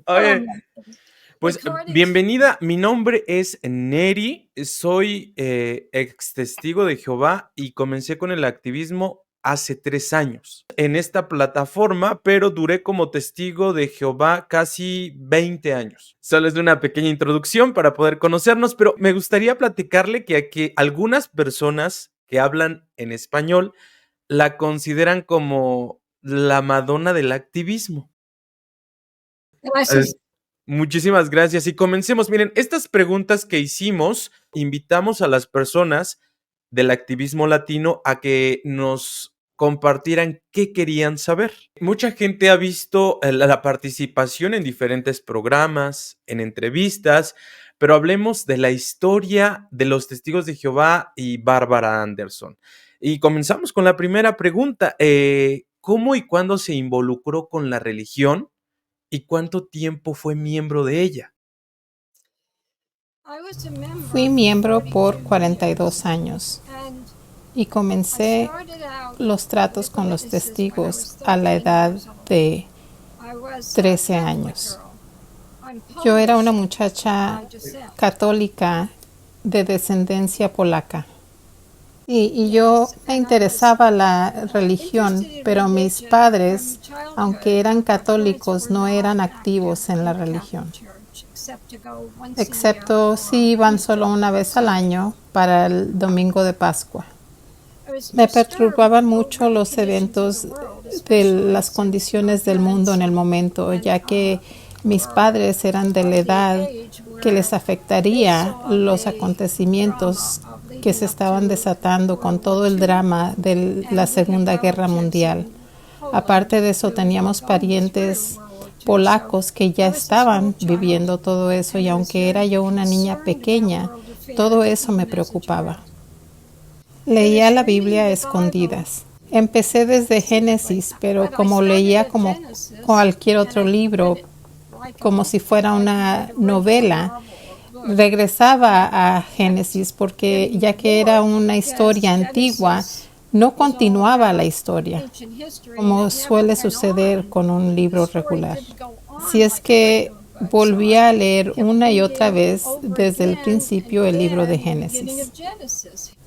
Oye, pues bienvenida, mi nombre es Neri, soy ex testigo de Jehová y comencé con el activismo hace 3 años en esta plataforma, pero duré como testigo de Jehová casi 20 años. Solo es una pequeña introducción para poder conocernos, pero me gustaría platicarle que algunas personas que hablan en español la consideran como la Madonna del activismo. Gracias. Muchísimas gracias y comencemos. Miren, estas preguntas que hicimos, invitamos a las personas del activismo latino a que nos compartieran qué querían saber. Mucha gente ha visto la participación en diferentes programas, en entrevistas, pero hablemos de la historia de los Testigos de Jehová y Bárbara Anderson. Y comenzamos con la primera pregunta. ¿Cómo y cuándo se involucró con la religión? ¿Y cuánto tiempo fue miembro de ella? Fui miembro por 42 años y comencé los tratos con los testigos a la edad de 13 años. Yo era una muchacha católica de descendencia polaca y yo me interesaba la religión, pero mis padres, aunque eran católicos, no eran activos en la religión, excepto si iban solo una vez al año para el domingo de Pascua. Me perturbaban mucho los eventos de las condiciones del mundo en el momento, ya que mis padres eran de la edad que les afectaría los acontecimientos que se estaban desatando con todo el drama de la Segunda Guerra Mundial. Aparte de eso, teníamos parientes polacos que ya estaban viviendo todo eso, y aunque era yo una niña pequeña, todo eso me preocupaba. Leía la Biblia a escondidas. Empecé desde Génesis, pero como leía como cualquier otro libro, como si fuera una novela, regresaba a Génesis porque ya que era una historia antigua, no continuaba la historia, como suele suceder con un libro regular. Si es que volvía a leer una y otra vez desde el principio el libro de Génesis.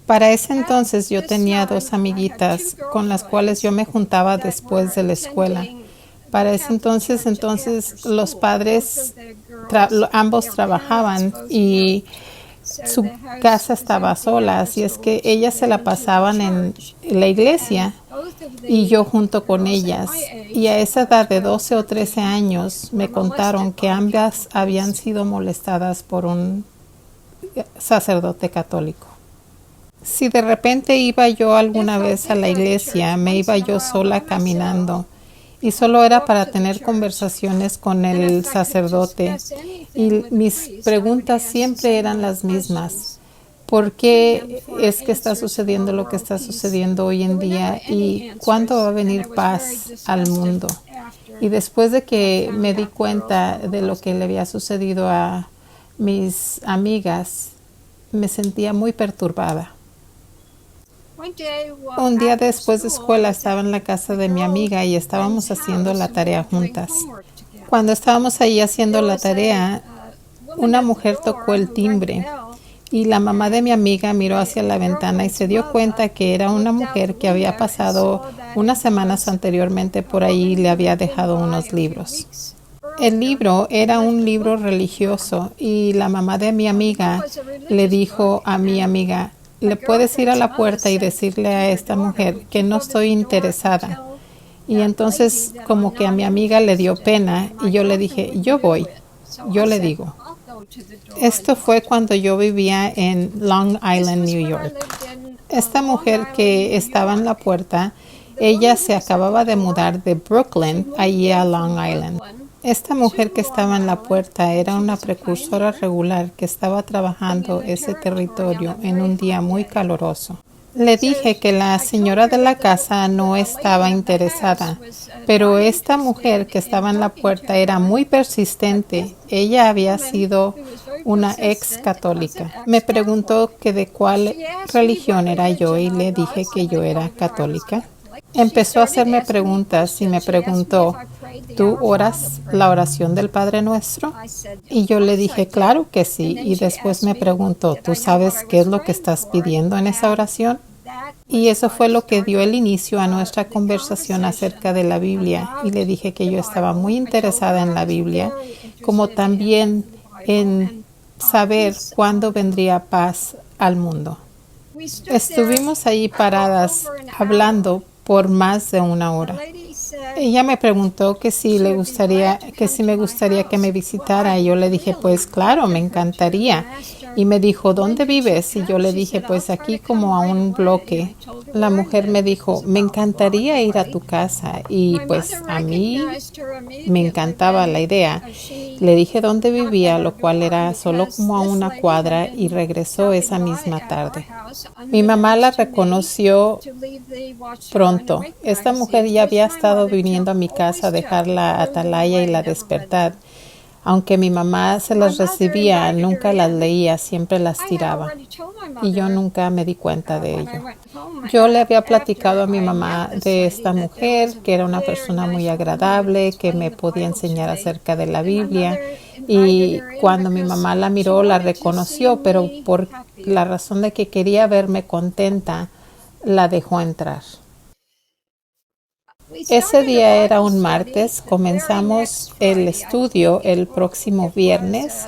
Para ese entonces yo tenía 2 amiguitas con las cuales yo me juntaba después de la escuela. Para ese entonces los padres ambos trabajaban y su casa estaba sola, así es que ellas se la pasaban en la iglesia y yo junto con ellas. Y a esa edad de 12 o 13 años me contaron que ambas habían sido molestadas por un sacerdote católico. Si de repente iba yo alguna vez a la iglesia, me iba yo sola caminando y solo era para tener conversaciones con el sacerdote, y mis preguntas siempre eran las mismas. ¿Por qué es que está sucediendo lo que está sucediendo hoy en día? ¿Y cuándo va a venir paz al mundo? Y después de que me di cuenta de lo que le había sucedido a mis amigas, me sentía muy perturbada. Un día después de escuela estaba en la casa de mi amiga y estábamos haciendo la tarea juntas. Cuando estábamos ahí haciendo la tarea, una mujer tocó el timbre y la mamá de mi amiga miró hacia la ventana y se dio cuenta que era una mujer que había pasado unas semanas anteriormente por ahí y le había dejado unos libros. El libro era un libro religioso y la mamá de mi amiga le dijo a mi amiga: ¿le puedes ir a la puerta y decirle a esta mujer que no estoy interesada? Y entonces como que a mi amiga le dio pena y yo le dije: yo voy, yo le digo. Esto fue cuando yo vivía en Long Island, New York. Esta mujer que estaba en la puerta, ella se acababa de mudar de Brooklyn allí a Long Island. Esta mujer que estaba en la puerta era una precursora regular que estaba trabajando ese territorio en un día muy caluroso. Le dije que la señora de la casa no estaba interesada, pero esta mujer que estaba en la puerta era muy persistente. Ella había sido una ex católica. Me preguntó que de cuál religión era yo y le dije que yo era católica. Empezó a hacerme preguntas y me preguntó: ¿tú oras la oración del Padre Nuestro? Y yo le dije, claro que sí. Y después me preguntó, ¿tú sabes qué es lo que estás pidiendo en esa oración? Y eso fue lo que dio el inicio a nuestra conversación acerca de la Biblia. Y le dije que yo estaba muy interesada en la Biblia, como también en saber cuándo vendría paz al mundo. Estuvimos ahí paradas hablando por más de una hora. Ella me preguntó que si me gustaría que me visitara, y yo le dije, pues claro, me encantaría. Y me dijo, ¿dónde vives? Y yo le dije, pues aquí como a un bloque. La mujer me dijo, me encantaría ir a tu casa. Y pues a mí me encantaba la idea. Le dije dónde vivía, lo cual era solo como a una cuadra, y regresó esa misma tarde. Mi mamá la reconoció pronto. Esta mujer ya había estado viniendo a mi casa a dejar la atalaya y la despertar. Aunque mi mamá se las recibía, nunca las leía, siempre las tiraba. Y yo nunca me di cuenta de ello. Yo le había platicado a mi mamá de esta mujer, que era una persona muy agradable, que me podía enseñar acerca de la Biblia. Y cuando mi mamá la miró, la reconoció, pero por la razón de que quería verme contenta, la dejó entrar. Ese día era un martes, comenzamos el estudio el próximo viernes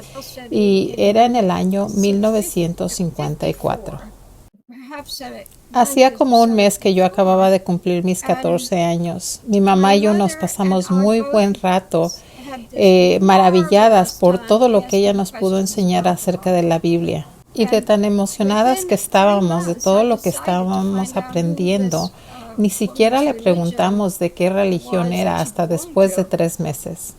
y era en el año 1954. Hacía como un mes que yo acababa de cumplir mis 14 años. Mi mamá y yo nos pasamos muy buen rato maravilladas por todo lo que ella nos pudo enseñar acerca de la Biblia. Y de tan emocionadas que estábamos de todo lo que estábamos aprendiendo, ni siquiera le preguntamos de qué religión era hasta después de 3 meses.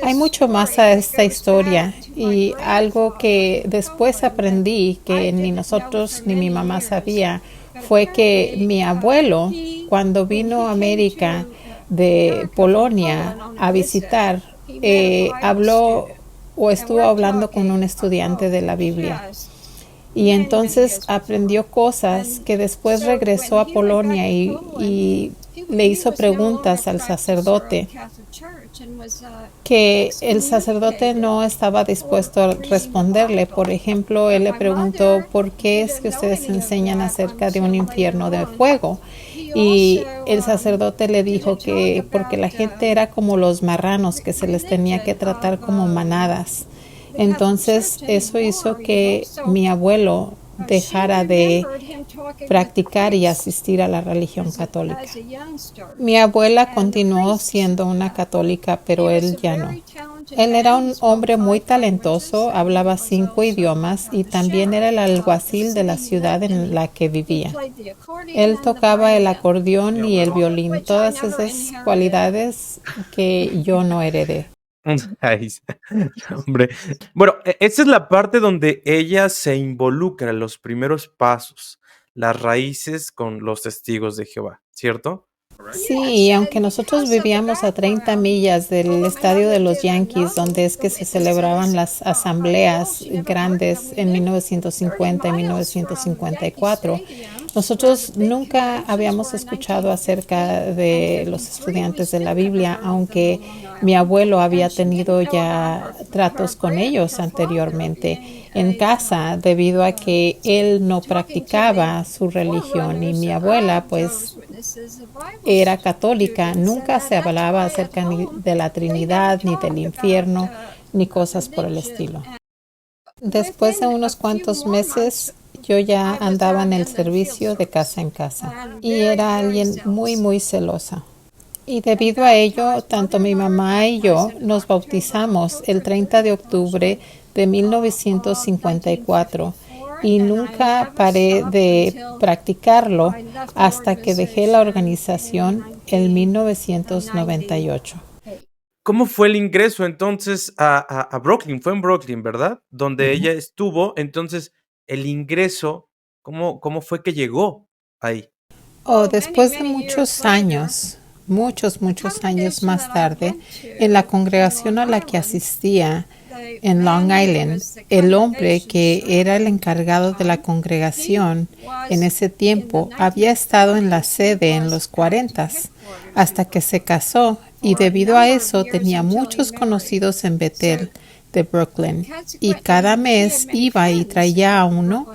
Hay mucho más a esta historia, y algo que después aprendí que ni nosotros ni mi mamá sabía fue que mi abuelo, cuando vino a América de Polonia a visitar, habló o estuvo hablando con un estudiante de la Biblia. Y entonces aprendió cosas que después regresó a Polonia y le hizo preguntas al sacerdote que el sacerdote no estaba dispuesto a responderle. Por ejemplo, él le preguntó, ¿por qué es que ustedes enseñan acerca de un infierno de fuego? Y el sacerdote le dijo que porque la gente era como los marranos, que se les tenía que tratar como manadas. Entonces, eso hizo que mi abuelo dejara de practicar y asistir a la religión católica. Mi abuela continuó siendo una católica, pero él ya no. Él era un hombre muy talentoso, hablaba 5 idiomas y también era el alguacil de la ciudad en la que vivía. Él tocaba el acordeón y el violín, todas esas cualidades que yo no heredé. Ay, hombre. Bueno, esa es la parte donde ella se involucra, los primeros pasos, las raíces con los testigos de Jehová, ¿cierto? Sí, y aunque nosotros vivíamos a 30 millas del estadio de los Yankees, donde es que se celebraban las asambleas grandes en 1950 y 1954, nosotros nunca habíamos escuchado acerca de los estudiantes de la Biblia, aunque mi abuelo había tenido ya tratos con ellos anteriormente en casa, debido a que él no practicaba su religión y mi abuela pues era católica. Nunca se hablaba acerca ni de la Trinidad, ni del infierno, ni cosas por el estilo. Después de unos cuantos meses, yo ya andaba en el servicio de casa en casa y era alguien muy, muy celosa. Y debido a ello, tanto mi mamá y yo nos bautizamos el 30 de octubre de 1954 y nunca paré de practicarlo hasta que dejé la organización en 1998. ¿Cómo fue el ingreso entonces a Brooklyn? Fue en Brooklyn, ¿verdad? Donde ella estuvo. Entonces, el ingreso, ¿cómo fue que llegó ahí? Después de muchos años más tarde, en la congregación a la que asistía en Long Island, el hombre que era el encargado de la congregación en ese tiempo había estado en la sede en los 40 hasta que se casó Y debido a eso tenía muchos conocidos en Bethel de Brooklyn. Y cada mes iba y traía a uno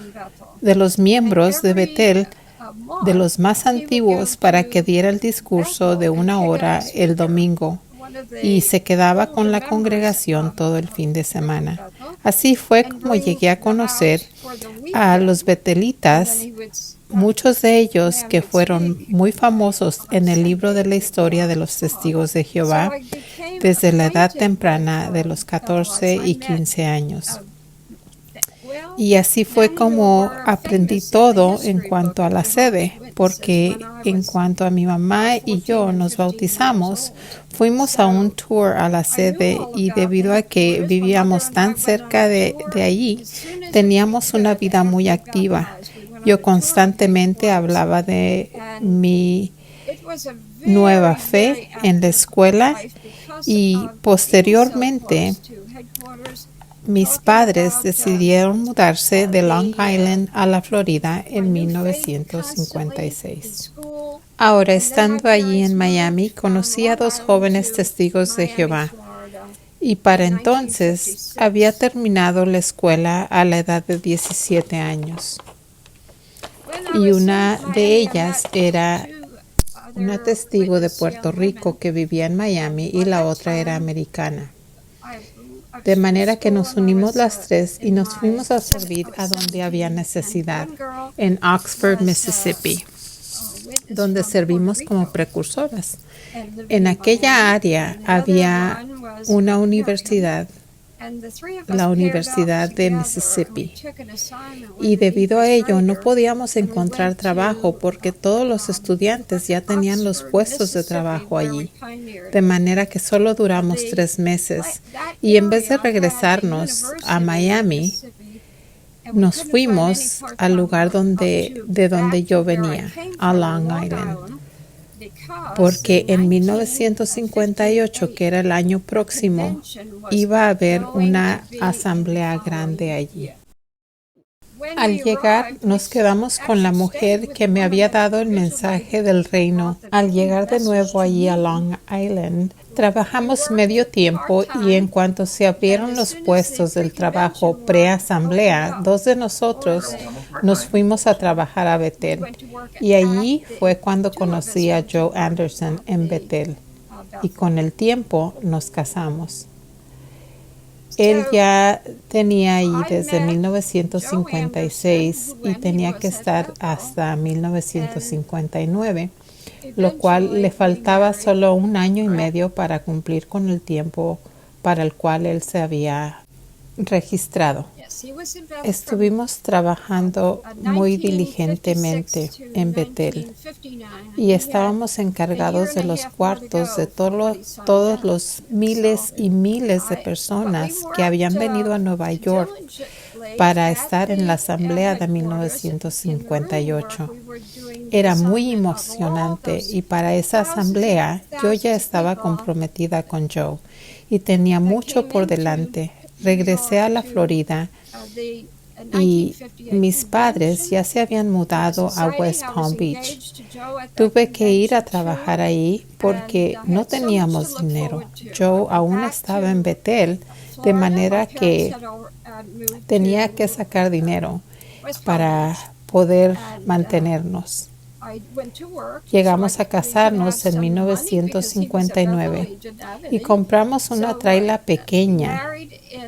de los miembros de Bethel, de los más antiguos, para que diera el discurso de 1 hora el domingo. Y se quedaba con la congregación todo el fin de semana. Así fue como llegué a conocer a los betelitas, muchos de ellos que fueron muy famosos en el libro de la historia de los testigos de Jehová desde la edad temprana de los 14 y 15 años. Y así fue como aprendí todo en cuanto a la sede, porque en cuanto a mi mamá y yo nos bautizamos, fuimos a un tour a la sede y debido a que vivíamos tan cerca de allí, teníamos una vida muy activa. Yo constantemente hablaba de mi nueva fe en la escuela y posteriormente mis padres decidieron mudarse de Long Island a la Florida en 1956. Ahora, estando allí en Miami, conocí a 2 jóvenes testigos de Jehová y para entonces había terminado la escuela a la edad de 17 años. Y una de ellas era una testigo de Puerto Rico que vivía en Miami y la otra era americana. De manera que nos unimos las 3 y nos fuimos a servir a donde había necesidad, en Oxford, Mississippi, donde servimos como precursoras. En aquella área había una universidad, la Universidad de Mississippi, y debido a ello no podíamos encontrar trabajo porque todos los estudiantes ya tenían los puestos de trabajo allí, de manera que solo duramos 3 meses y en vez de regresarnos a Miami, nos fuimos al lugar de donde yo venía, a Long Island. Porque en 1958, que era el año próximo, iba a haber una asamblea grande allí. Al llegar, nos quedamos con la mujer que me había dado el mensaje del reino. Al llegar de nuevo allí a Long Island, trabajamos medio tiempo y en cuanto se abrieron los puestos del trabajo pre-asamblea, 2 de nosotros nos fuimos a trabajar a Bethel. Y allí fue cuando conocí a Joe Anderson en Bethel. Y con el tiempo nos casamos. Él ya tenía ahí desde 1956 y tenía que estar hasta 1959, lo cual le faltaba solo 1 año y medio para cumplir con el tiempo para el cual él se había registrado. Estuvimos trabajando muy diligentemente en Bethel y estábamos encargados de los cuartos de todos los miles y miles de personas que habían venido a Nueva York para estar en la asamblea de 1958. Era muy emocionante y para esa asamblea yo ya estaba comprometida con Joe y tenía mucho por delante. Regresé a la Florida y mis padres ya se habían mudado a West Palm Beach. Tuve que ir a trabajar ahí porque no teníamos dinero. Joe aún estaba en Bethel, de manera que tenía que sacar dinero para poder mantenernos. Llegamos a casarnos en 1959 y compramos una traila pequeña.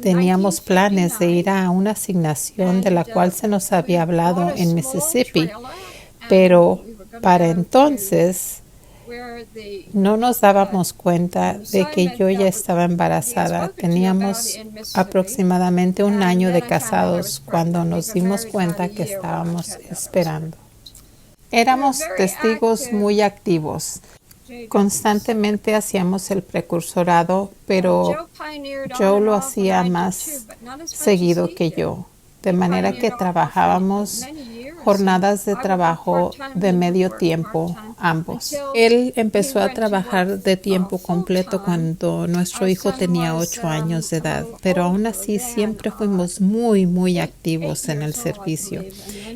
Teníamos planes de ir a una asignación de la cual se nos había hablado en Mississippi, pero para entonces no nos dábamos cuenta de que yo ya estaba embarazada. Teníamos aproximadamente 1 año de casados cuando nos dimos cuenta que estábamos esperando. Éramos testigos muy activos. Constantemente hacíamos el precursorado, pero Joe lo hacía más seguido que yo, de manera que trabajábamos jornadas de trabajo de medio tiempo ambos. Él empezó a trabajar de tiempo completo cuando nuestro hijo tenía 8 años de edad, pero aún así siempre fuimos muy, muy activos en el servicio.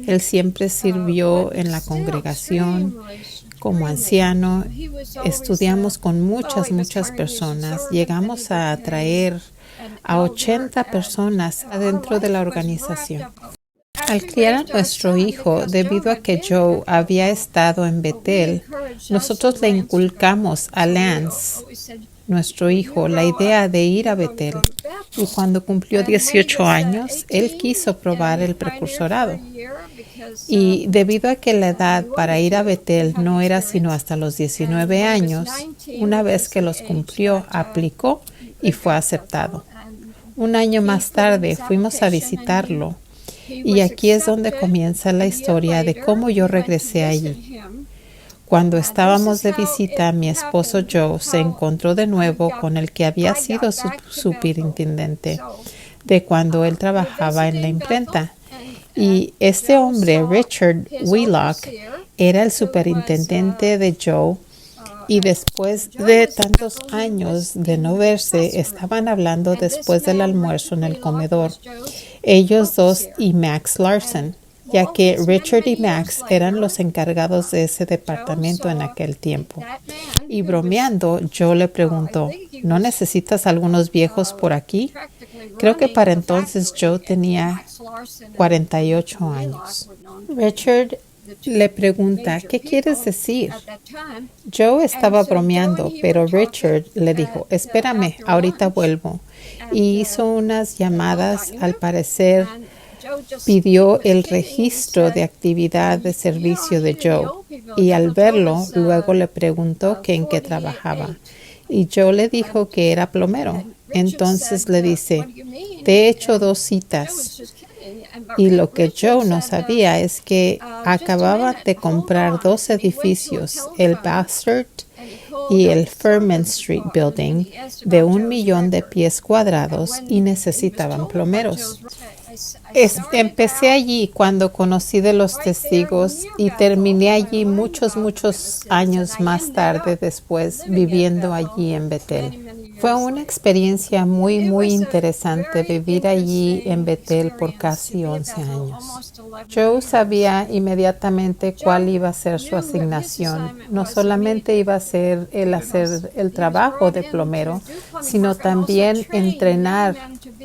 Él siempre sirvió en la congregación como anciano, estudiamos con muchas personas. Llegamos a atraer a 80 personas adentro de la organización. Al criar a nuestro hijo, debido a que Joe había estado en Bethel, nosotros le inculcamos a Lance, nuestro hijo, la idea de ir a Bethel. Y cuando cumplió 18 años, él quiso probar el precursorado. Y debido a que la edad para ir a Bethel no era sino hasta los 19 años, una vez que los cumplió, aplicó y fue aceptado. Un año más tarde fuimos a visitarlo. Y aquí es donde comienza la historia de cómo yo regresé allí. Cuando estábamos de visita, mi esposo Joe se encontró de nuevo con el que había sido su superintendente de cuando él trabajaba en la imprenta. Y este hombre, Richard Wheelock, era el superintendente de Joe. Y después de tantos años de no verse, estaban hablando después del almuerzo en el comedor, ellos dos y Max Larson, ya que Richard y Max eran los encargados de ese departamento en aquel tiempo. Y bromeando, Joe le preguntó, ¿no necesitas algunos viejos por aquí? Creo que para entonces Joe tenía 48 años. Richard le pregunta, ¿qué quieres decir? Joe estaba bromeando, pero Richard le dijo, espérame, ahorita vuelvo. Y hizo unas llamadas, al parecer pidió el registro de actividad de servicio de Joe. Y al verlo, luego le preguntó que en qué trabajaba. Y Joe le dijo que era plomero. Entonces le dice, te he hecho 2 citas. Y lo que Joe no sabía es que acababan de comprar 2 edificios, el Bastard y el Furman Street Building, de 1 millón de pies cuadrados y necesitaban plomeros. Empecé allí cuando conocí de los testigos y terminé allí muchos años más tarde después viviendo allí en Bethel. Fue una experiencia muy interesante vivir allí en Bethel por casi 11 años. Joe sabía inmediatamente cuál iba a ser su asignación. No solamente iba a ser el hacer el trabajo de plomero, sino también entrenar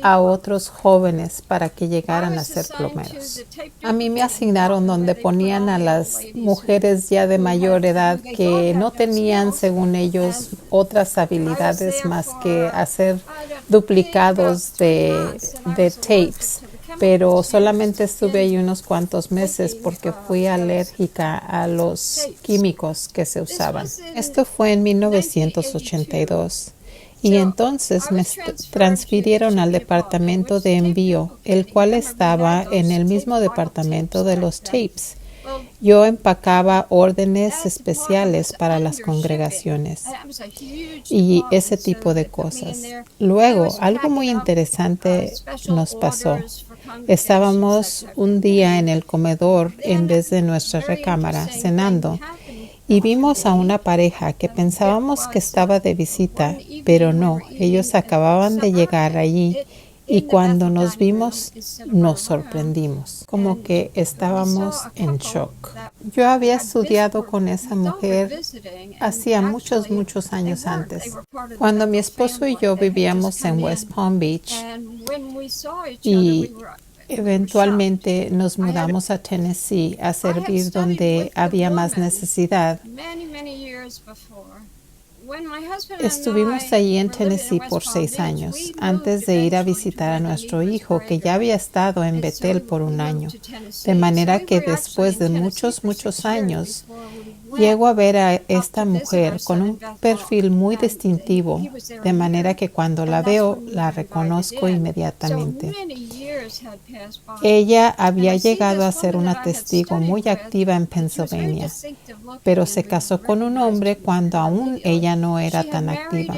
a otros jóvenes para que llegaran a ser plomeros. A mí me asignaron donde ponían a las mujeres ya de mayor edad que no tenían, según ellos, otras habilidades más que hacer duplicados de tapes, pero solamente estuve ahí unos cuantos meses porque fui alérgica a los químicos que se usaban. Esto fue en 1982. Y entonces me transfirieron al departamento de envío, el cual estaba en el mismo departamento de los tapes. Yo empacaba órdenes especiales para las congregaciones y ese tipo de cosas. Luego, algo muy interesante nos pasó. Estábamos un día en el comedor en vez de nuestra recámara cenando y vimos a una pareja que pensábamos que estaba de visita, pero no, ellos acababan de llegar allí. Y cuando nos vimos, nos sorprendimos, como que estábamos en shock. Yo había estudiado con esa mujer hacía muchos años antes, cuando mi esposo y yo vivíamos en West Palm Beach y eventualmente nos mudamos a Tennessee a servir donde había más necesidad. Estuvimos allí en Tennessee por 6 años, antes de ir a visitar a nuestro hijo, que ya había estado en Bethel por 1 año. De manera que después de muchos años, llego a ver a esta mujer con un perfil muy distintivo, de manera que cuando la veo, la reconozco inmediatamente. Ella había llegado a ser una testigo muy activa en Pennsylvania, pero se casó con un hombre cuando aún ella no era tan activa.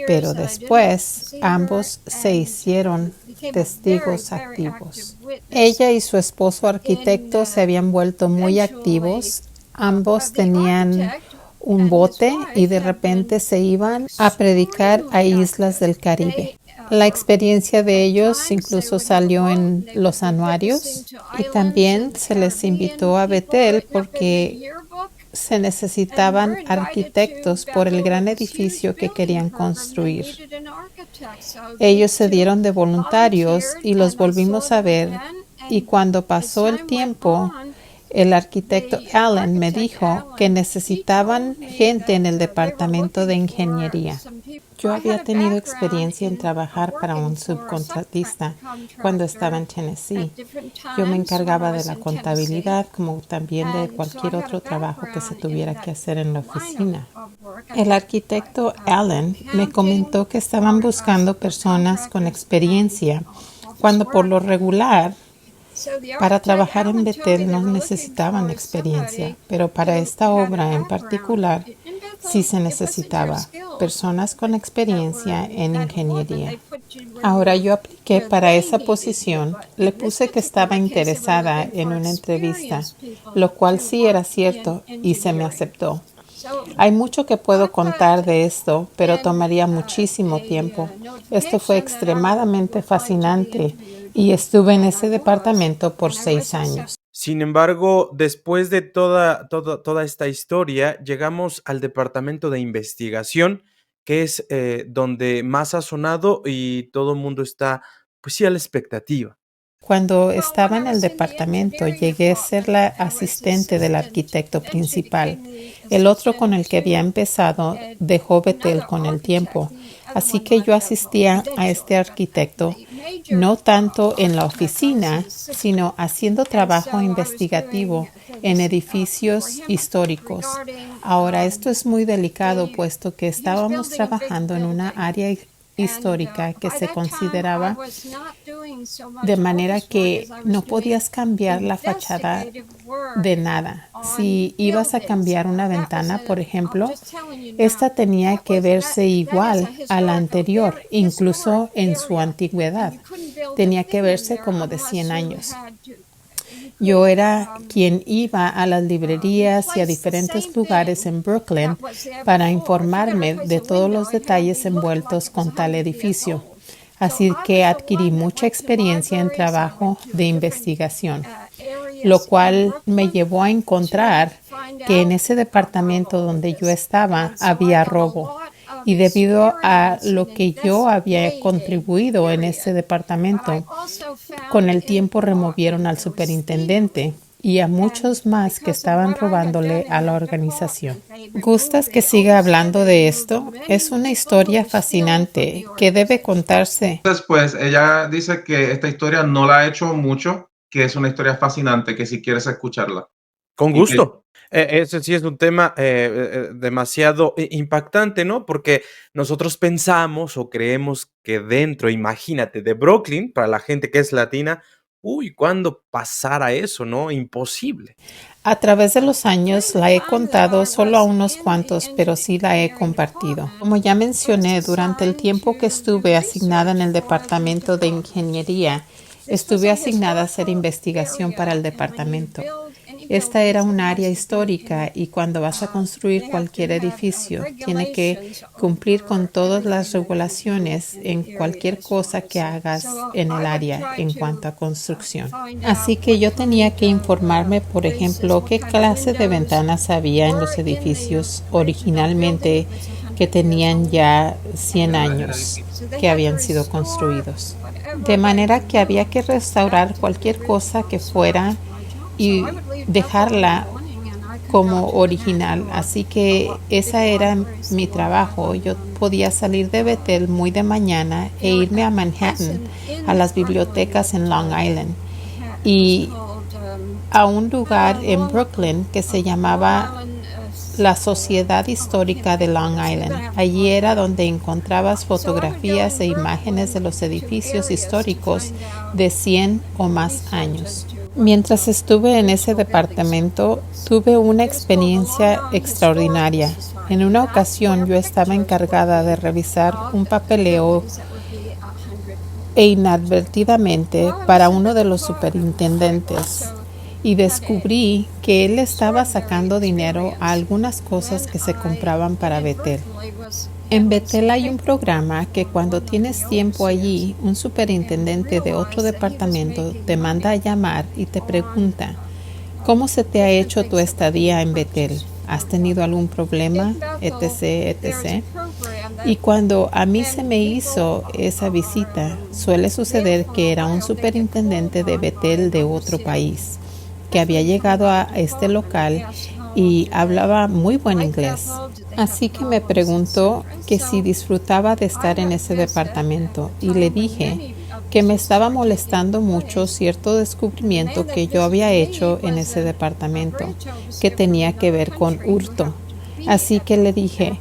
Pero después, ambos se hicieron testigos activos. Ella y su esposo arquitecto se habían vuelto muy activos. Ambos tenían un bote y de repente se iban a predicar a islas del Caribe. La experiencia de ellos incluso salió en los anuarios y también se les invitó a Bethel porque se necesitaban arquitectos por el gran edificio que querían construir. Ellos se dieron de voluntarios y los volvimos a ver, y cuando pasó el tiempo, el arquitecto Allen me dijo que necesitaban gente en el departamento de ingeniería. Yo había tenido experiencia en trabajar para un subcontratista cuando estaba en Tennessee. Yo me encargaba de la contabilidad, como también de cualquier otro trabajo que se tuviera que hacer en la oficina. El arquitecto Allen me comentó que estaban buscando personas con experiencia, cuando por lo regular para trabajar en Bethel no necesitaban experiencia, pero para esta obra en particular sí se necesitaba personas con experiencia en ingeniería. Ahora yo apliqué para esa posición, le puse que estaba interesada en una entrevista, lo cual sí era cierto y se me aceptó. Hay mucho que puedo contar de esto, pero tomaría muchísimo tiempo. Esto fue extremadamente fascinante y estuve en ese departamento por 6 años. Sin embargo, después de toda esta historia, llegamos al departamento de investigación, que es donde más ha sonado y todo el mundo está, pues sí, a la expectativa. Cuando estaba en el departamento, llegué a ser la asistente del arquitecto principal. El otro con el que había empezado dejó Bethel con el tiempo, así que yo asistía a este arquitecto, no tanto en la oficina, sino haciendo trabajo investigativo en edificios históricos. Ahora, esto es muy delicado, puesto que estábamos trabajando en una área histórica que se consideraba de manera que no podías cambiar la fachada de nada. Si ibas a cambiar una ventana, por ejemplo, esta tenía que verse igual a la anterior, incluso en su antigüedad. Tenía que verse como de 100 años. Yo era quien iba a las librerías y a diferentes lugares en Brooklyn para informarme de todos los detalles envueltos con tal edificio. Así que adquirí mucha experiencia en trabajo de investigación, lo cual me llevó a encontrar que en ese departamento donde yo estaba había robo. Y debido a lo que yo había contribuido en ese departamento, con el tiempo removieron al superintendente y a muchos más que estaban robándole a la organización. ¿Gustas que siga hablando de esto? Es una historia fascinante que debe contarse. Después, ella dice que esta historia no la ha hecho mucho, que es una historia fascinante, que si quieres escucharla. Con gusto. Ese sí es un tema demasiado impactante, ¿no? Porque nosotros pensamos o creemos que dentro, imagínate, de Brooklyn, para la gente que es latina, uy, ¿cuándo pasara eso, no? Imposible. A través de los años la he contado solo a unos cuantos, pero sí la he compartido. Como ya mencioné, durante el tiempo que estuve asignada en el departamento de ingeniería, estuve asignada a hacer investigación para el departamento. Esta era un área histórica y cuando vas a construir cualquier edificio, tiene que cumplir con todas las regulaciones en cualquier cosa que hagas en el área en cuanto a construcción. Así que yo tenía que informarme, por ejemplo, qué clase de ventanas había en los edificios originalmente que tenían ya 100 años que habían sido construidos. De manera que había que restaurar cualquier cosa que fuera y dejarla como original. Así que ese era mi trabajo. Yo podía salir de Bethel muy de mañana e irme a Manhattan, a las bibliotecas en Long Island y a un lugar en Brooklyn que se llamaba la Sociedad Histórica de Long Island. Allí era donde encontrabas fotografías e imágenes de los edificios históricos de 100 o más años. Mientras estuve en ese departamento, tuve una experiencia extraordinaria. En una ocasión yo estaba encargada de revisar un papeleo e inadvertidamente para uno de los superintendentes y descubrí que él estaba sacando dinero a algunas cosas que se compraban para Bethel. En Bethel hay un programa que cuando tienes tiempo allí, un superintendente de otro departamento te manda a llamar y te pregunta, ¿cómo se te ha hecho tu estadía en Bethel? ¿Has tenido algún problema? Etc, etc. Y cuando a mí se me hizo esa visita, suele suceder que era un superintendente de Bethel de otro país, que había llegado a este local y hablaba muy buen inglés. Así que me preguntó que si disfrutaba de estar en ese departamento y le dije que me estaba molestando mucho cierto descubrimiento que yo había hecho en ese departamento que tenía que ver con hurto. Así que le dije,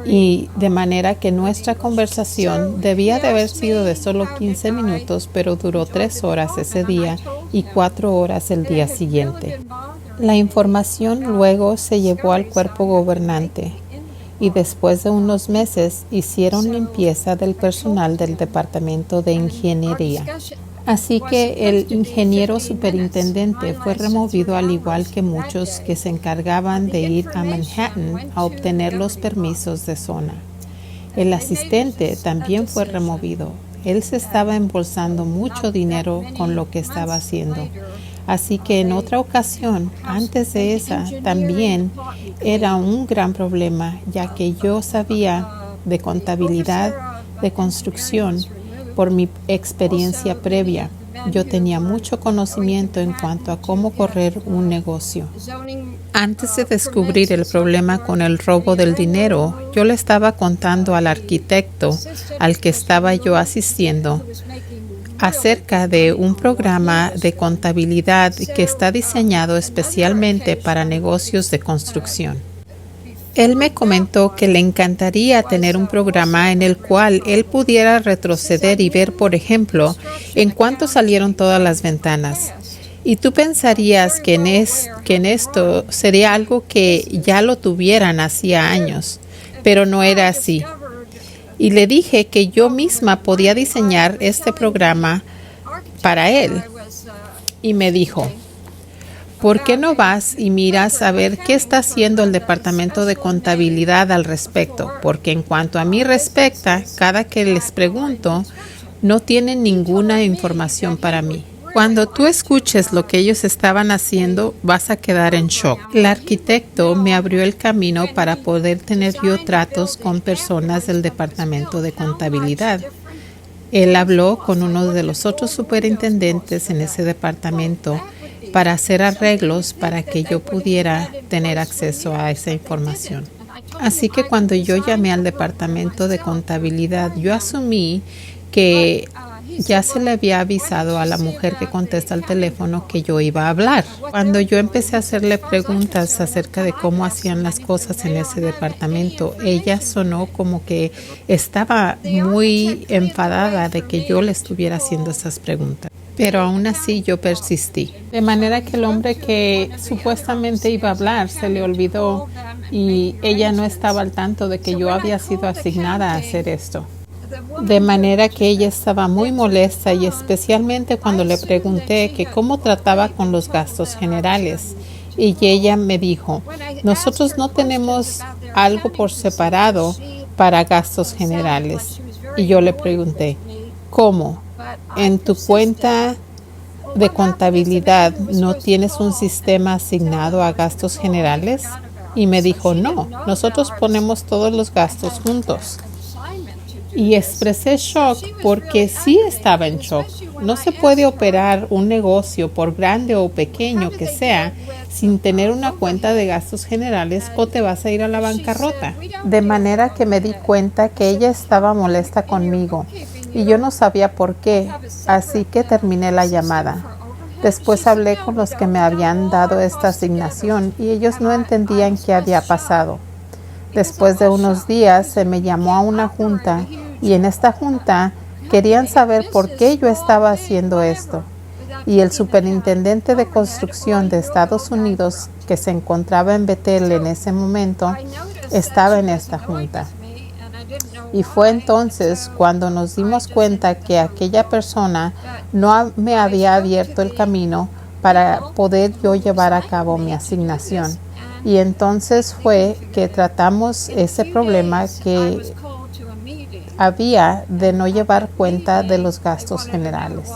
y de manera que nuestra conversación debía de haber sido de solo 15 minutos, pero duró 3 horas ese día y 4 horas el día siguiente. La información luego se llevó al cuerpo gobernante y después de unos meses hicieron limpieza del personal del Departamento de Ingeniería. Así que el ingeniero superintendente fue removido al igual que muchos que se encargaban de ir a Manhattan a obtener los permisos de zona. El asistente también fue removido. Él se estaba embolsando mucho dinero con lo que estaba haciendo. Así que en otra ocasión, antes de esa, también era un gran problema, ya que yo sabía de contabilidad, de construcción, por mi experiencia previa. Yo tenía mucho conocimiento en cuanto a cómo correr un negocio. Antes de descubrir el problema con el robo del dinero, yo le estaba contando al arquitecto al que estaba yo asistiendo acerca de un programa de contabilidad que está diseñado especialmente para negocios de construcción. Él me comentó que le encantaría tener un programa en el cual él pudiera retroceder y ver, por ejemplo, en cuánto salieron todas las ventanas. Y tú pensarías que en esto sería algo que ya lo tuvieran hacía años, pero no era así. Y le dije que yo misma podía diseñar este programa para él. Y me dijo, ¿por qué no vas y miras a ver qué está haciendo el departamento de contabilidad al respecto? Porque en cuanto a mí respecta, cada que les pregunto, no tienen ninguna información para mí. Cuando tú escuches lo que ellos estaban haciendo, vas a quedar en shock. El arquitecto me abrió el camino para poder tener yo tratos con personas del departamento de contabilidad. Él habló con uno de los otros superintendentes en ese departamento para hacer arreglos para que yo pudiera tener acceso a esa información. Así que cuando yo llamé al departamento de contabilidad, yo asumí que ya se le había avisado a la mujer que contesta el teléfono que yo iba a hablar. Cuando yo empecé a hacerle preguntas acerca de cómo hacían las cosas en ese departamento, ella sonó como que estaba muy enfadada de que yo le estuviera haciendo esas preguntas. Pero aún así yo persistí. De manera que el hombre que supuestamente iba a hablar se le olvidó y ella no estaba al tanto de que yo había sido asignada a hacer esto. De manera que ella estaba muy molesta y especialmente cuando le pregunté que cómo trataba con los gastos generales. Y ella me dijo, nosotros no tenemos algo por separado para gastos generales. Y yo le pregunté, ¿cómo? ¿En tu cuenta de contabilidad no tienes un sistema asignado a gastos generales? Y me dijo, no, nosotros ponemos todos los gastos juntos. Y expresé shock porque sí estaba en shock. No se puede operar un negocio, por grande o pequeño que sea, sin tener una cuenta de gastos generales o te vas a ir a la bancarrota. De manera que me di cuenta que ella estaba molesta conmigo y yo no sabía por qué, así que terminé la llamada. Después hablé con los que me habían dado esta asignación y ellos no entendían qué había pasado. Después de unos días se me llamó a una junta y en esta junta querían saber por qué yo estaba haciendo esto. Y el superintendente de construcción de Estados Unidos, que se encontraba en Bethel en ese momento, estaba en esta junta. Y fue entonces cuando nos dimos cuenta que aquella persona no me había abierto el camino para poder yo llevar a cabo mi asignación. Y entonces fue que tratamos ese problema que había de no llevar cuenta de los gastos generales.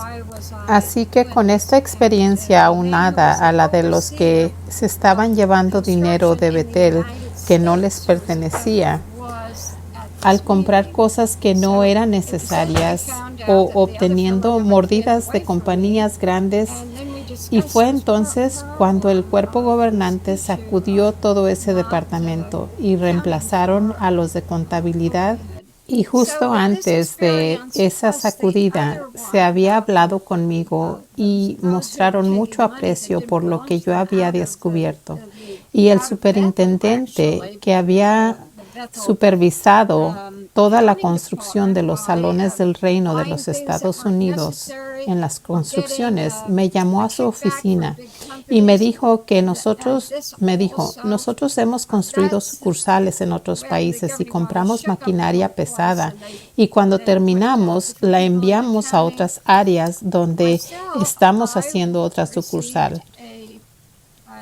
Así que con esta experiencia aunada a la de los que se estaban llevando dinero de Betel que no les pertenecía, al comprar cosas que no eran necesarias o obteniendo mordidas de compañías grandes, y fue entonces cuando el cuerpo gobernante sacudió todo ese departamento y reemplazaron a los de contabilidad. Y justo antes de esa sacudida se había hablado conmigo y mostraron mucho aprecio por lo que yo había descubierto. Y el superintendente que había supervisado toda la construcción de los salones del Reino de los Estados Unidos en las construcciones me llamó a su oficina y me dijo que nosotros hemos construido sucursales en otros países y compramos maquinaria pesada y cuando terminamos la enviamos a otras áreas donde estamos haciendo otra sucursal.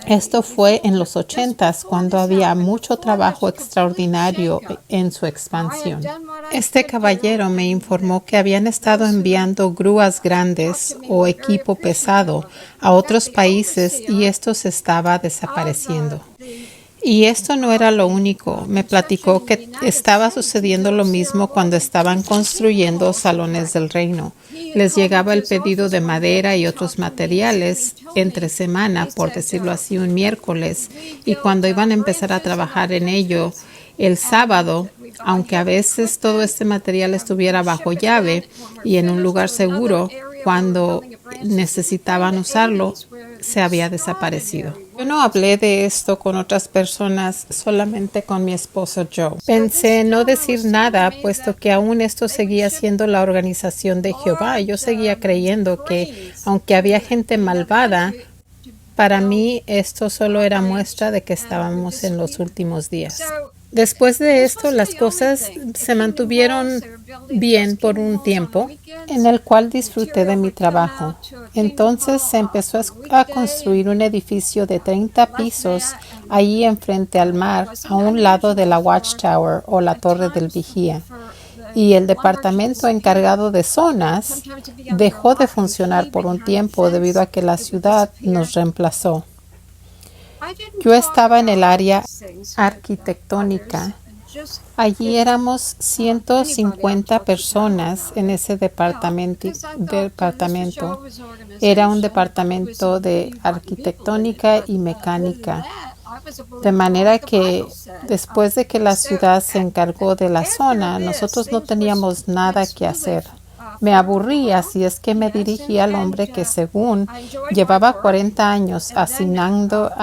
Esto fue en los 80s, cuando había mucho trabajo extraordinario en su expansión. Este caballero me informó que habían estado enviando grúas grandes o equipo pesado a otros países y esto se estaba desapareciendo. Y esto no era lo único. Me platicó que estaba sucediendo lo mismo cuando estaban construyendo salones del reino. Les llegaba el pedido de madera y otros materiales entre semana, por decirlo así, un miércoles. Y cuando iban a empezar a trabajar en ello el sábado, aunque a veces todo este material estuviera bajo llave y en un lugar seguro, cuando necesitaban usarlo, se había desaparecido. Yo no hablé de esto con otras personas, solamente con mi esposo Joe. Pensé no decir nada, puesto que aún esto seguía siendo la organización de Jehová. Yo seguía creyendo que, aunque había gente malvada, para mí esto solo era muestra de que estábamos en los últimos días. Después de esto, las cosas se mantuvieron bien por un tiempo, en el cual disfruté de mi trabajo. Entonces se empezó a construir un edificio de 30 pisos allí enfrente al mar, a un lado de la Watchtower o la Torre del Vigía. Y el departamento encargado de zonas dejó de funcionar por un tiempo debido a que la ciudad nos reemplazó. Yo estaba en el área arquitectónica. Allí éramos 150 personas en ese departamento. Era un departamento de arquitectónica y mecánica. De manera que después de que la ciudad se encargó de la zona, nosotros no teníamos nada que hacer. Me aburría, así es que me dirigí al hombre que según llevaba 40 años asignándonos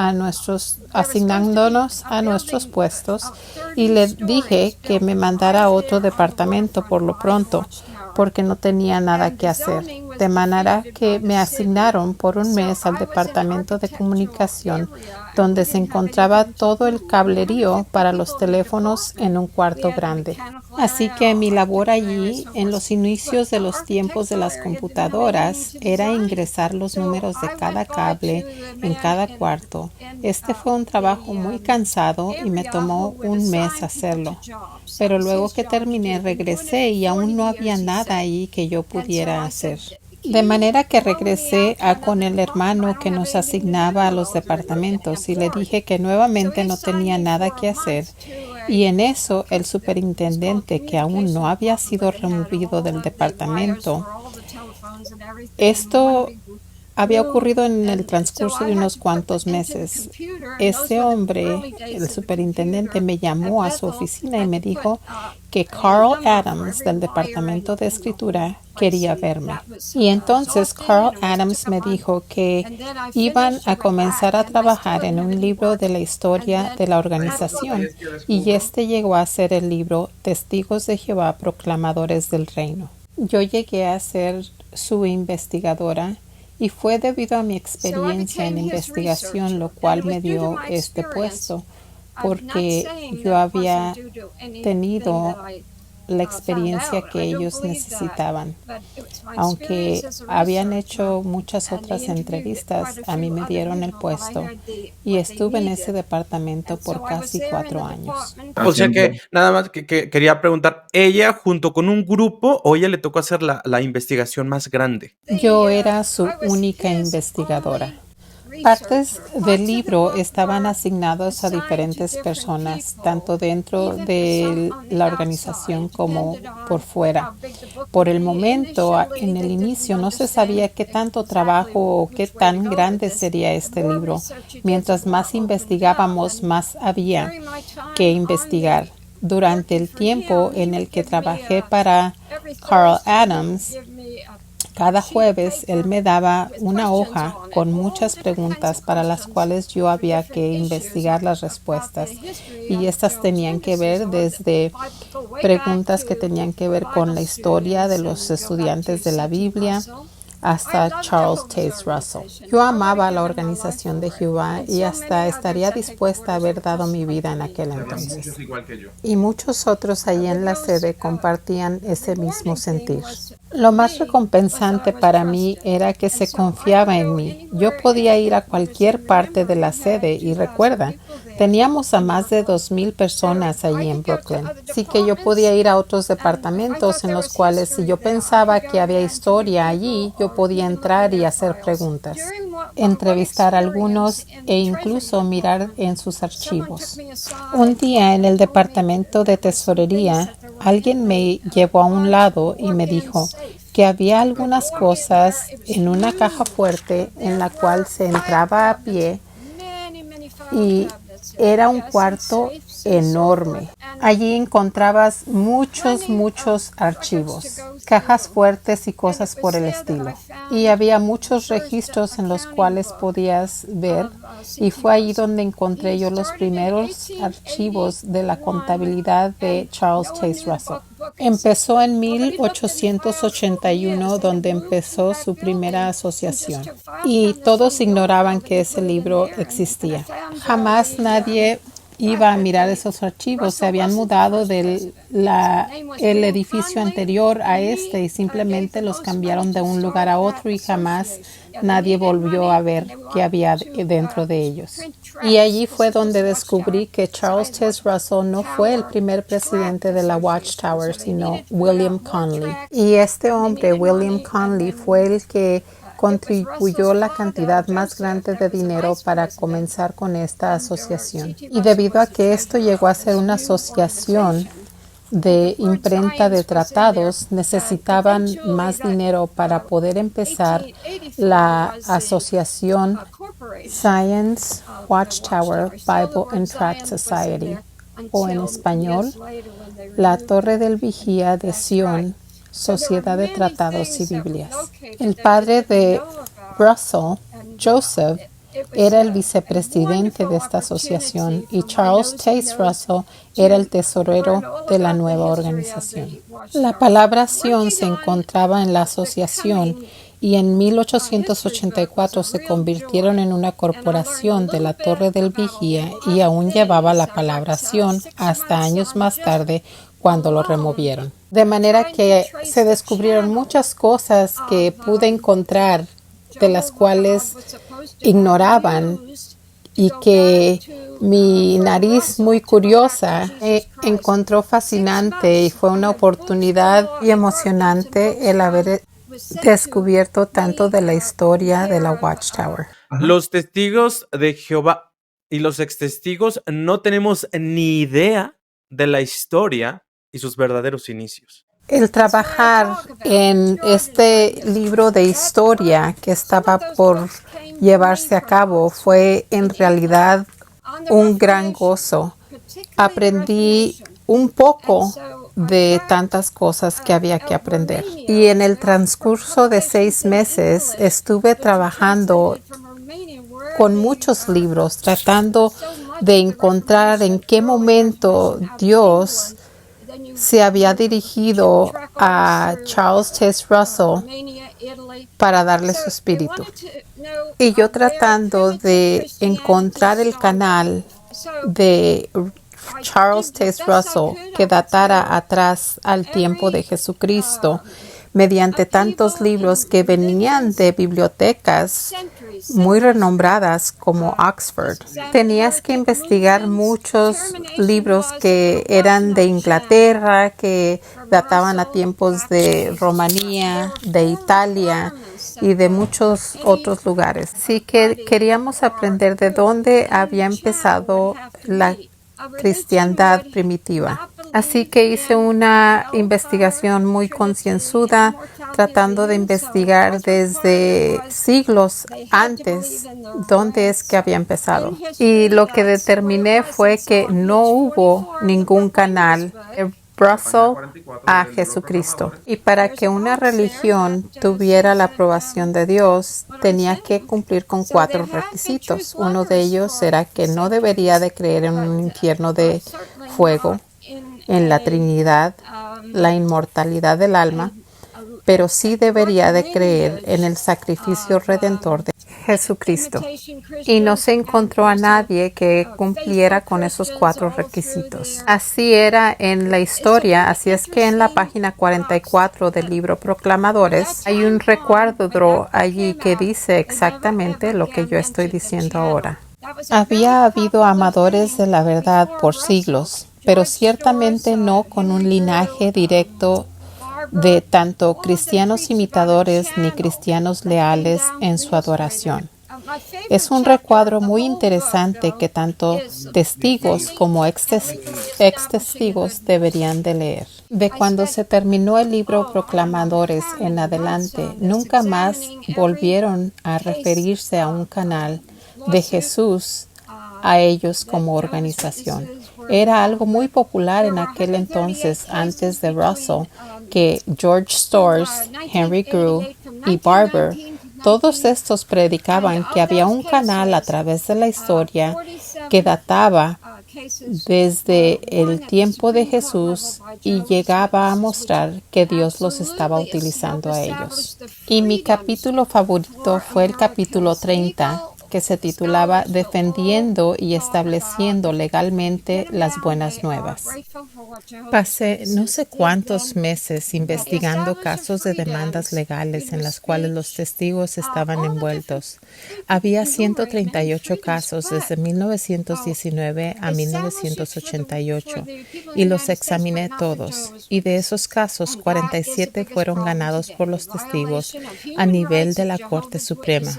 a nuestros puestos y le dije que me mandara a otro departamento por lo pronto, porque no tenía nada que hacer. De manera que me asignaron por un mes al departamento de comunicación, donde se encontraba todo el cablerío para los teléfonos en un cuarto grande. Así que mi labor allí, en los inicios de los tiempos de las computadoras, era ingresar los números de cada cable en cada cuarto. Este fue un trabajo muy cansado y me tomó un mes hacerlo. Pero luego que terminé, regresé y aún no había nada ahí que yo pudiera hacer. De manera que regresé con el hermano que nos asignaba a los departamentos y le dije que nuevamente no tenía nada que hacer. Y en eso el superintendente, que aún no había sido removido del departamento, esto había ocurrido en el transcurso de unos cuantos meses. Ese hombre, el superintendente, me llamó a su oficina y me dijo que Carl Adams, del departamento de escritura, quería verme. Y entonces Carl Adams me dijo que iban a comenzar a trabajar en un libro de la historia de la organización, y este llegó a ser el libro Testigos de Jehová, Proclamadores del Reino. Yo llegué a ser su investigadora y fue debido a mi experiencia en investigación lo cual me dio este puesto, porque yo había tenido la experiencia que ellos necesitaban. Aunque habían hecho muchas otras entrevistas, a mí me dieron el puesto y estuve en ese departamento por casi 4 años. O sea que nada más que quería preguntar, ¿ella junto con un grupo o ella le tocó hacer la investigación más grande? Yo era su única investigadora. Partes del libro estaban asignados a diferentes personas, tanto dentro de la organización como por fuera. Por el momento, en el inicio, no se sabía qué tanto trabajo o qué tan grande sería este libro. Mientras más investigábamos, más había que investigar. Durante el tiempo en el que trabajé para Carl Adams, cada jueves él me daba una hoja con muchas preguntas para las cuales yo había que investigar las respuestas. Y estas tenían que ver desde preguntas que tenían que ver con la historia de los estudiantes de la Biblia hasta Charles Taze Russell. Yo amaba la organización de Jehová y hasta estaría dispuesta a haber dado mi vida en aquel entonces. Y muchos otros allí en la sede compartían ese mismo sentir. Lo más recompensante para mí era que se confiaba en mí. Yo podía ir a cualquier parte de la sede y recuerda, teníamos a más de 2,000 personas allí en Brooklyn. Así que yo podía ir a otros departamentos en los cuales si yo pensaba que había historia allí, yo podía entrar y hacer preguntas, entrevistar a algunos e incluso mirar en sus archivos. Un día en el departamento de tesorería, alguien me llevó a un lado y me dijo que había algunas cosas en una caja fuerte en la cual se entraba a pie y era un cuarto enorme. Allí encontrabas muchos archivos, cajas fuertes y cosas por el estilo. Y había muchos registros en los cuales podías ver, y fue allí donde encontré yo los primeros archivos de la contabilidad de Charles Taze Russell. Empezó en 1881, donde empezó su primera asociación, y todos ignoraban que ese libro existía. Jamás nadie iba a mirar esos archivos. Se habían mudado del el edificio anterior a este y simplemente los cambiaron de un lugar a otro y jamás nadie volvió a ver qué había dentro de ellos. Y allí fue donde descubrí que Charles Taze Russell no fue el primer presidente de la Watchtower, sino William Conley. Y este hombre, William Conley, fue el que contribuyó la cantidad más grande de dinero para comenzar con esta asociación. Y debido a que esto llegó a ser una asociación de imprenta de tratados, necesitaban más dinero para poder empezar la asociación Science Watchtower Bible and Tract Society, o en español, la Torre del Vigía de Sion, Sociedad de Tratados y Biblias. El padre de Russell, Joseph, era el vicepresidente de esta asociación y Charles Taze Russell era el tesorero de la nueva organización. La palabra Sion se encontraba en la asociación y en 1884 se convirtieron en una corporación de la Torre del Vigía y aún llevaba la palabra Sion hasta años más tarde cuando lo removieron. De manera que se descubrieron muchas cosas que pude encontrar de las cuales ignoraban y que mi nariz muy curiosa encontró fascinante, y fue una oportunidad y emocionante el haber descubierto tanto de la historia de la Watchtower. Los testigos de Jehová y los extestigos no tenemos ni idea de la historia y sus verdaderos inicios. El trabajar en este libro de historia que estaba por llevarse a cabo fue en realidad un gran gozo. Aprendí un poco de tantas cosas que había que aprender. Y en el transcurso de 6 meses estuve trabajando con muchos libros, tratando de encontrar en qué momento Dios se había dirigido a Charles Taze Russell para darle su espíritu. Y yo tratando de encontrar el canal de Charles Taze Russell que datara atrás al tiempo de Jesucristo mediante tantos libros que venían de bibliotecas muy renombradas como Oxford. Tenías que investigar muchos libros que eran de Inglaterra, que databan a tiempos de Rumanía, de Italia y de muchos otros lugares. Así que queríamos aprender de dónde había empezado la cristiandad primitiva. Así que hice una investigación muy concienzuda, tratando de investigar desde siglos antes dónde es que había empezado. Y lo que determiné fue que no hubo ningún canal de Russell a Jesucristo. Y para que una religión tuviera la aprobación de Dios, tenía que cumplir con 4 requisitos. Uno de ellos era que no debería de creer en un infierno de fuego, en la Trinidad, la inmortalidad del alma, pero sí debería de creer en el sacrificio redentor de Jesucristo. Y no se encontró a nadie que cumpliera con esos 4 requisitos. Así era en la historia, así es que en la página 44 del libro Proclamadores hay un recuadro allí que dice exactamente lo que yo estoy diciendo ahora. Había habido amadores de la verdad por siglos, pero ciertamente no con un linaje directo de tanto cristianos imitadores ni cristianos leales en su adoración. Es un recuadro muy interesante que tanto testigos como ex testigos deberían de leer. De cuando se terminó el libro Proclamadores en adelante, nunca más volvieron a referirse a un canal de Jesús a ellos como organización. Era algo muy popular en aquel entonces, antes de Russell, que George Storrs, Henry Grew y Barber, todos estos predicaban que había un canal a través de la historia que databa desde el tiempo de Jesús y llegaba a mostrar que Dios los estaba utilizando a ellos. Y mi capítulo favorito fue el capítulo 30, que se titulaba Defendiendo y estableciendo legalmente las buenas nuevas. Pasé no sé cuántos meses investigando casos de demandas legales en las cuales los testigos estaban envueltos. Había 138 casos desde 1919 a 1988 y los examiné todos. Y de esos casos, 47 fueron ganados por los testigos a nivel de la Corte Suprema,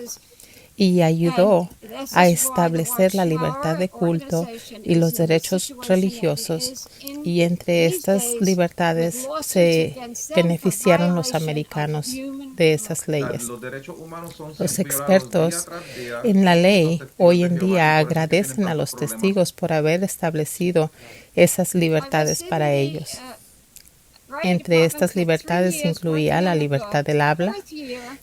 y ayudó a establecer la libertad de culto y los derechos religiosos, y entre estas libertades se beneficiaron los americanos de esas leyes. Los expertos en la ley hoy en día agradecen a los testigos por haber establecido esas libertades para ellos. Entre estas libertades incluía la libertad del habla,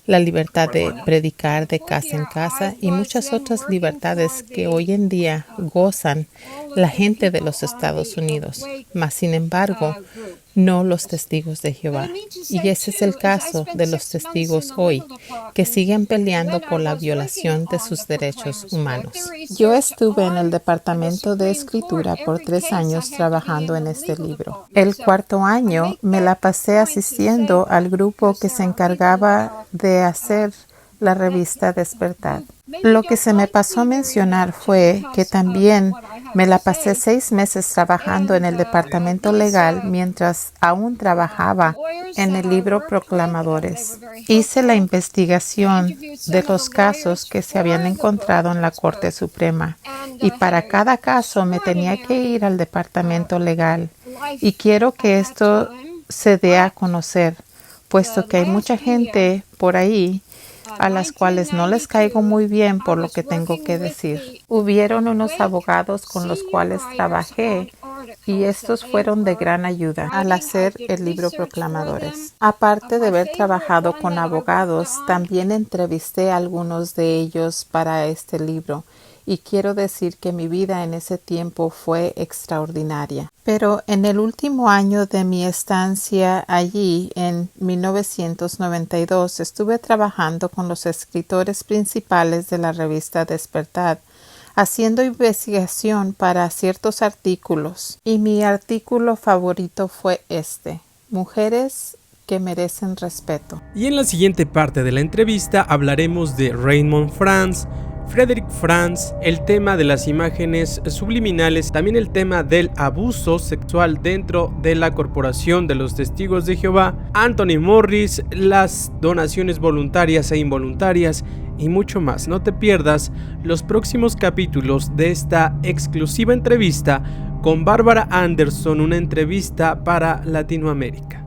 la libertad de predicar de casa en casa y muchas otras libertades que hoy en día gozan la gente de los Estados Unidos, mas sin embargo no los testigos de Jehová. Y ese es el caso de los testigos hoy, que siguen peleando por la violación de sus derechos humanos. Yo estuve en el departamento de escritura por 3 años trabajando en este libro. El 4º año me la pasé asistiendo al grupo que se encargaba de hacer la revista Despertar. Lo que se me pasó a mencionar fue que también me la pasé 6 meses trabajando en el departamento legal mientras aún trabajaba en el libro Proclamadores. Hice la investigación de los casos que se habían encontrado en la Corte Suprema y para cada caso me tenía que ir al departamento legal. Y quiero que esto se dé a conocer, puesto que hay mucha gente por ahí a las cuales no les caigo muy bien por lo que tengo que decir. Hubieron unos abogados con los cuales trabajé y estos fueron de gran ayuda al hacer el libro Proclamadores. Aparte de haber trabajado con abogados, también entrevisté a algunos de ellos para este libro. Y quiero decir que mi vida en ese tiempo fue extraordinaria. Pero en el último año de mi estancia allí, en 1992, estuve trabajando con los escritores principales de la revista Despertar, haciendo investigación para ciertos artículos, y mi artículo favorito fue este: Mujeres que merecen respeto. Y en la siguiente parte de la entrevista hablaremos de Raymond Franz, Frederick Franz, el tema de las imágenes subliminales, también el tema del abuso sexual dentro de la Corporación de los Testigos de Jehová, Anthony Morris, las donaciones voluntarias e involuntarias y mucho más. No te pierdas los próximos capítulos de esta exclusiva entrevista con Bárbara Anderson, una entrevista para Latinoamérica.